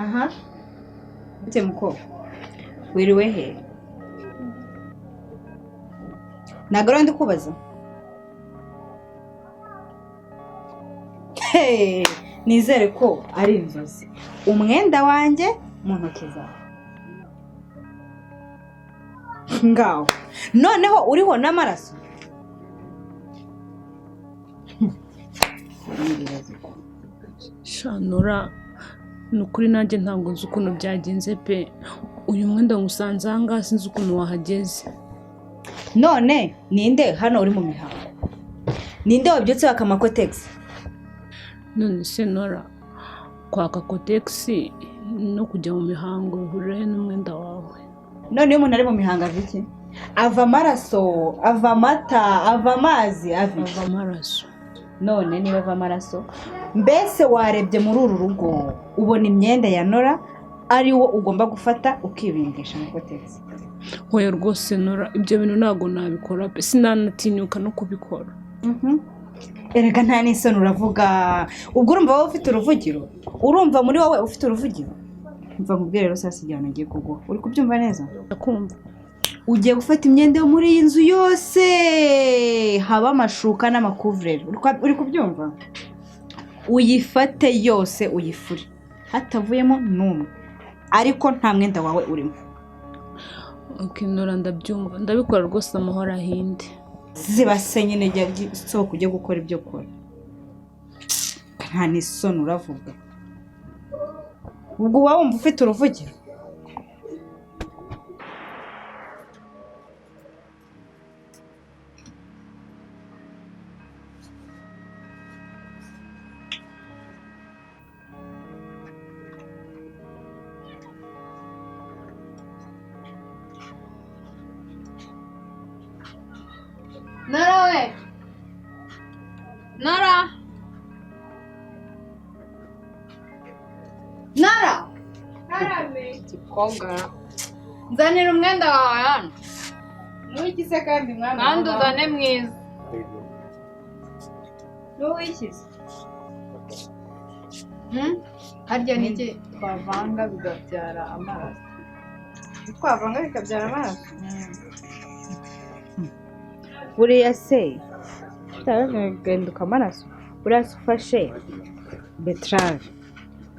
aha ute muko wiriwe he nagaro ndi kubaza nizere ko ari inzozi umwenda wanjye mu ntoki zawe ngaho noneho uriho n'amaraso Nora nukuri nanjye ntabwo nzi ukuntu byagenze pe uyu mwenda ngusanze ahangaha sinzi ukuntu wahageze none ninde hano uri mu mihango ninde wabyutse bakamakotegisi none se Nora kwaka kotegisi no kujya mu mihango bihurire n'umwenda wawe none iyo umuntu ari mu mihango ava iki ava amaraso ava amata ava amazi ava amaraso none niba ava amaraso mbese warebye muri uru rugo ubona imyenda ya Nora ari wo ugomba gufata ukibingisha mu kotegisi hoya rwose Nora ibyo bintu ntabwo nabikora pe sinanatinyuka no kubikora erega nta n'isoni uravuga ubwo urumva wowe ufite uruvugiro urumva muri wowe ufite uruvugiro mva nkubwire rero sasa igihano ngiye kuguha uri kubyumva neza ndakumva ugiye gufata imyenda yo muri iyi nzu yose haba amashuka n'amakuvureri uri kubyumva uyifate yose uyifure hatavuyemo n'umwe ariko nta mwenda wawe urimo Nora ndabyumva ndabikora rwose amahoro ahinde zibase nyine jya soko ujye gukora ibyo ukora nta n'isoni uravuga ubwo uba wumva ufite uruvugiro Nora we Nora Nora Karame Koga nzanira umwenda wawe hano n'uwikize kandi mwana kandi uzane mwiza n'uwikize harya niki twavanga bigabyara amaraso twavanga bikabyara amaraso buriya se utagenduka amaraso buriya se ufashe beterave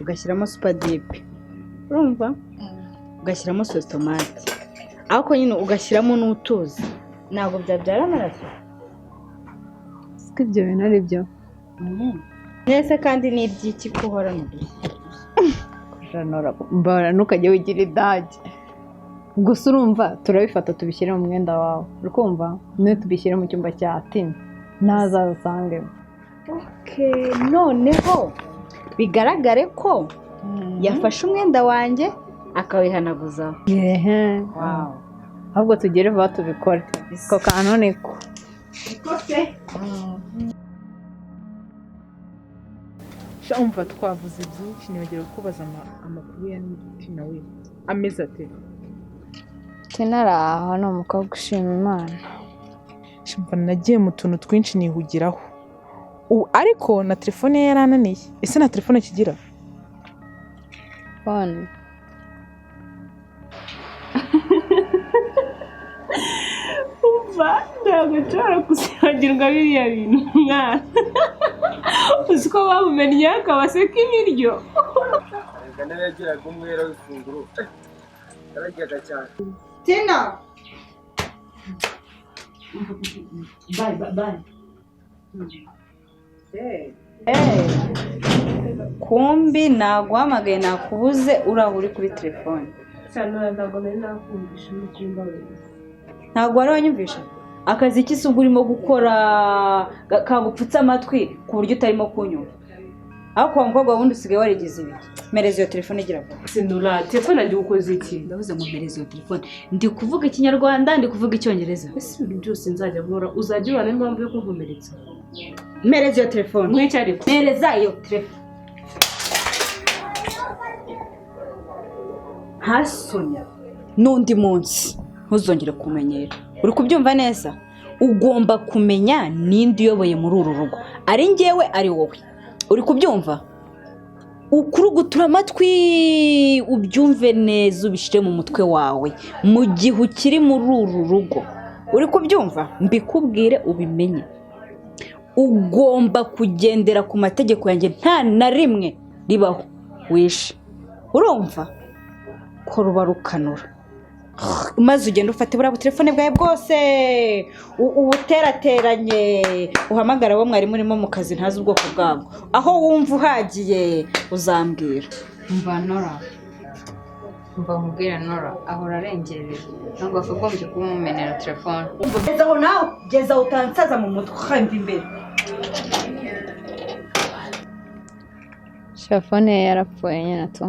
ugashyiramo supadipe urumva ugashyiramo sositomate ariko nyine ugashyiramo n'utuzi ntabwo byabyara amaraso siko ibyo bintu ari byo nese kandi ni iby'iki ko uhora mu Nora mbara ntukajye wigira idage gusa urumva turabifata tubishyire mu mwenda wawe urukumva niyo tubishyire mu cyumba cya tini ntazaza usangemo noneho bigaragare ko yafashe umwenda wanjye akawihanaguzaho yehe ahubwo tugere vuba tubikore ako kantu niko umva twavuze byinshi nibagera kubaza amakuru ya Tina we ameze ate Tina araho ni umukobwa ushima Imana mva nagiye mu tuntu twinshi nihugiraho ariko na telefone ye yarananiye ese na telefone kigira phone ntabwo nshobora kuzibagirwa biriya bintu mwana uzi ko bamumennye akabase k'ibiryo nawe yagiraga umwera w'ifunguro yararyaga cyane Tina bye kumbi naguhamagaye nakubuze uraho uri kuri telefone cyane ntabwo nari nakumvisha n'ukumva wese ntabwo wari wanyumvisha akazi k'isuku urimo gukora kagupfutse amatwi ku buryo utarimo kunyumva ariko wa mukobwa wundi usigaye warigize ibiki mereza iyo telefone igira vuba Nora telefone ndi gukoze iki ndavuze ngo mereza iyo telefone ndi kuvuga ikinyarwanda ndi kuvuga icyongereza ese ibintu byose nzajya nkora uzajya ubana n'impamvu yo kunkomeretsa mereza iyo telefone mwicare mereza iyo telefone hasonya n'undi munsi ntuzongere kumenyera uri kubyumva neza ugomba kumenya ninde uyoboye muri uru rugo ari njyewe ari wowe uri kubyumva ukurugutura amatwi ubyumve neza ubishyire mu mutwe wawe mu gihe ukiri muri uru rugo uri kubyumva mbikubwire ubimenye ugomba kugendera ku mategeko yanjye nta na rimwe ribaho wishe urumva ko ruba rukanura maze ugenda ufata buriya butelefone bwawe bwose ubuterateranye uhamagara abo mwari murimo mu kazi ntazi ubwoko bwabo aho wumva uhagiye uzambwira mva Nora mva mubwira Nora ahora arengereye ntabwo akagombye kuba umumenera telefone gezaho nawe gezaho utansaza mu mutwe ukamva imbere telefone ye yarapfuye nyine tu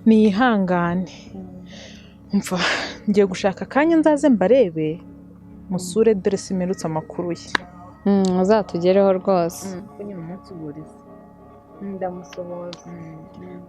nihangane mva ngiye gushaka akanya nzaze mbarebe musure dore simerutse amakuru ye uzatugereho rwose nyine umunsi uburiza ndamusohoza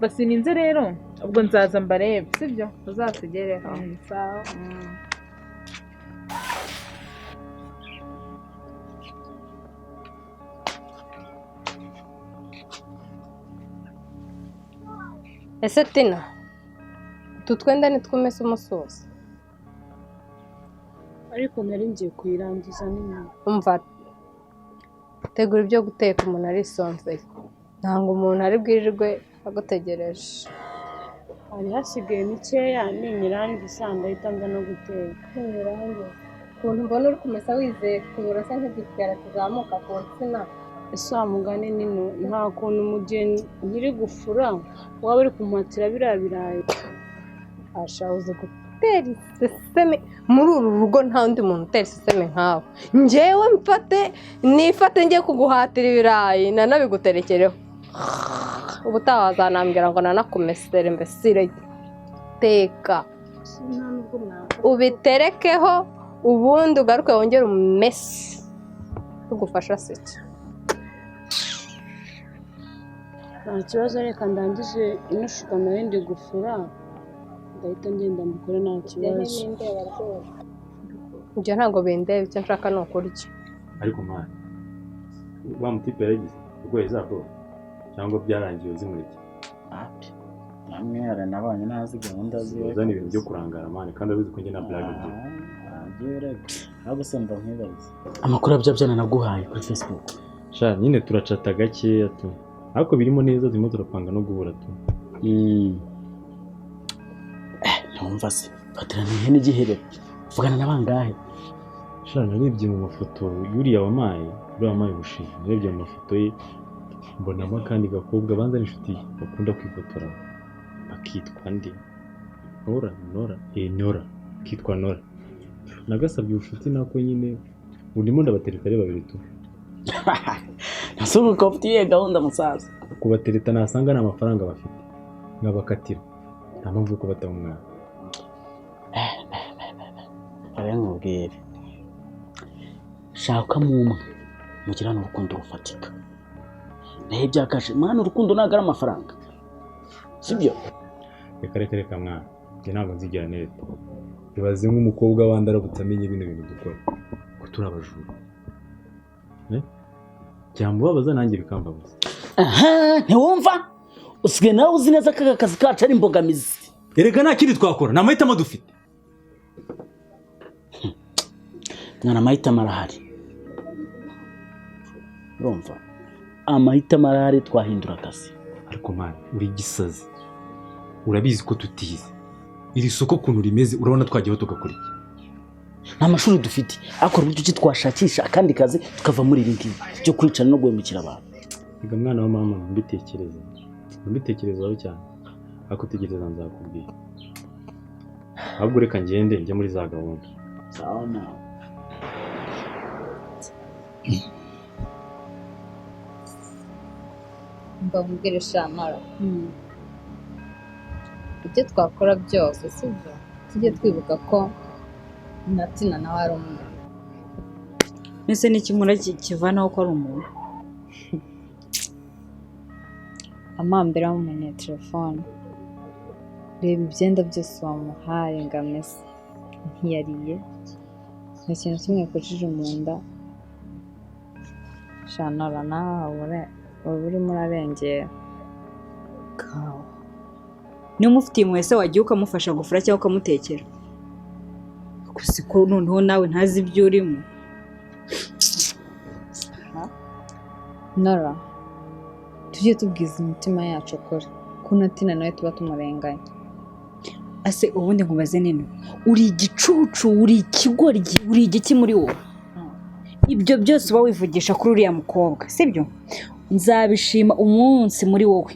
basininze rero ubwo nzaza mbarebe sibyo uzatugereho sawa ese Tina utu twenda nitwumese umusozi ariko nari ngiye kuyirangiza nini umva tegura ibyo guteka umuntu arisonzeye ntabwo umuntu ari bwirirwe agutegereje hari hasigaye mikeya ninyirangiza ndahita nza no guteka ukuntu mbona uri kumesa wizeye kubura se nk'igitera kizamuka ku nsina ese wa mugani nino nta kuntu mu gihe nkiri gufura waba uri kumpatira biriya birayi ashawuze gutera iseseme muri uru rugo nta wundi muntu utera iseseme nkawe njyewe nifate njye kuguhatira ibirayi nanabiguterekereho ubutaha wazanambwira ngo nanakumesere mbesire teka ubiterekeho ubundi ugaruke wongere umesi tugufasha siki nta kibazo reka ndangije ino shuka nari ndi gufura ndahita ngenda mbikore nta kibazo ibyo ntabwo bindeba icyo nshaka ni ukurya ariko mwana wa mutipe yaragize urwaye zako cyangwa byarangiye uzimurike namwe hari nabanye ntazi gahunda ziwe uzana ibintu byo kurangara mwana kandi urabizi ko njye na blague ebyiri ahubwo se mba nkwibaza amakuru abyana naguhaye kuri Facebook sha nyine turacata gakeya tu ariko birimo neza zirimo turapanga no guhura tu ntumva se fatirana ihene igihebe vugana n'abangahe sha narebye mu mafoto yuriya wamaye Ibushize narebye mu mafoto ye mbonamo akandi gakobwa banza n'inshuti bakunda kwifotora bakitwa ndi Nora kitwa Nora nagasabye ubucuti nako nyine ndimo ndabatereta ari babiri tu nasubu ko ufitiye gahunda musaza kubatereta nasanga nta mafaranga bafite nkabakatira nta mpamvu yo kubata umwana nkubwire shaka mumwe mugirana urukundo rufatika naho byakashe mwana urukundo ntabwo ari amafaranga sibyo reka mwana njye ntabwo nzigera neza ibaze nk'umukobwa wandi aramutse amenye bino bintu dukora ko turi abajura byamubabaza nanjye bikambabaza ntiwumva usigaye nawe uzi neza ko aka kazi kacu ari imbogamizi erega nta kindi twakora ni amahitamo dufite mwana amahitamo arahari urumva amahitamo arahari twahindura akazi ariko mwana uri igisazi urabizi ko tutize iri soko ukuntu rimeze urabona twagiyeho tugakora iki nta mashuri dufite ariko uburyo ki twashakisha akandi kazi tukava muri ibi ngibi byo kwicana no guhemukira abantu reka mwana wa mama mbitekerezaho cyane ariko utegereza nzakubwira ahubwo reka ngende njya muri za gahunda sawa nawe mbabwire shamara ibyo twakora byose sibyo tujye twibuka ko na Tina nawe ari umuntu mbese n'ikimura kivanaho ko ari umuntu amambere wamumenye telefone reba ibyenda byose wamuhaye ngo amese ntiyariye nta kintu kimwe yakojeje mu nda shanara nawe uba urimo urarengera kawa niba umufitiye impuhwe se wagiye ukamufasha gufura cyangwa ukamutekera gusa ko noneho nawe ntazi ibyo urimo. Nora tujye tubwiza imitima yacu ukuri ko natina nawe tuba tumurenganya. Ase ubundi nkubaze nini uri igicucu uri ikigoryi uri igiki muri wowe? Ibyo byose uba wivugisha kuri uriya mukobwa sibyo? Nzabishima umunsi muri wowe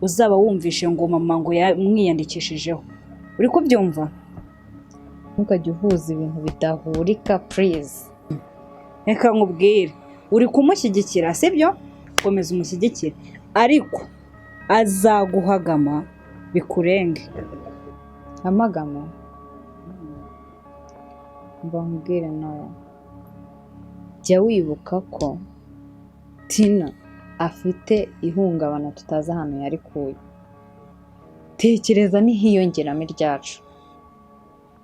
uzaba wumvishe ngo mama ngo yamwiyandikishijeho. Uri kubyumva? Ntukajye uhuza ibintu bidahurika please. Reka nkubwire uri kumushyigikira sibyo? Komeza umushyigikire ariko azaguhagama bikurenge. Amagama mbambwire nawe jya wibuka ko Tina afite ihungabana tutazi ahantu yari kuye. Tekereza n'ihiyongeramo iryacu.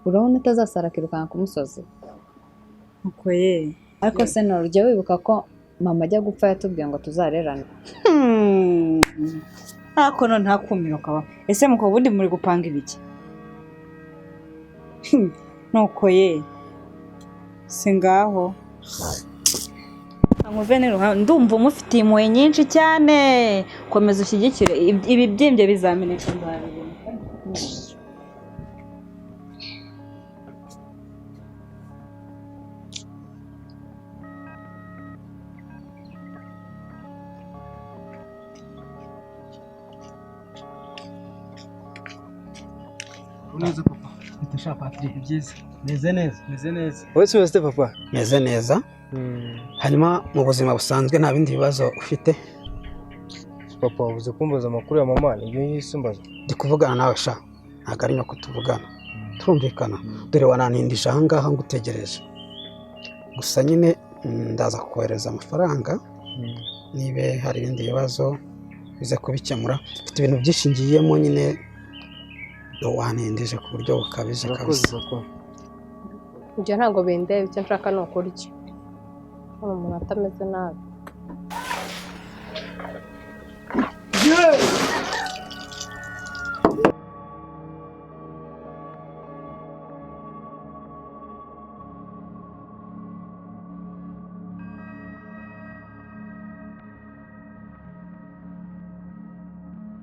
Urabona utazasara akirukanka ku musozi? Uko ye ariko se Nora jya wibuka ko mama ajya gupfa yatubwiye ngo tuzarerane. Ako none ntakumiro kaba. Ese muko bundi muri gupanga ibiki? Nuko ye singaho Amuvene ruhande ndumva umufitiye impuhwe nyinshi cyane. Komeza ushyigikire ibi byimbye bizameneka nzabibona. Uneza papa. Bitasha Patrick byiza. Meze neza. Wowe se papa? Meze neza. Hanyuma mu buzima busanzwe nta bindi bibazo ufite? Papa uvuze kumbaza amakuru ya mama ibyo yisumbaza. Ndi kuvugana nawe sha. Ntabwo ari no kutuvugana. Turumvikana. Dore wananindisha aha ngaha ngutegereje. Gusa nyine ndaza kohereza amafaranga. Nibe hari ibindi bibazo bize kubikemura. Mfite ibintu byinshi ngiyemo nyine wanindije ku buryo bukabije kabisa. Ibyo ntabwo bindeba icyo nshaka ni ukurya. Umuntu atameze nabi.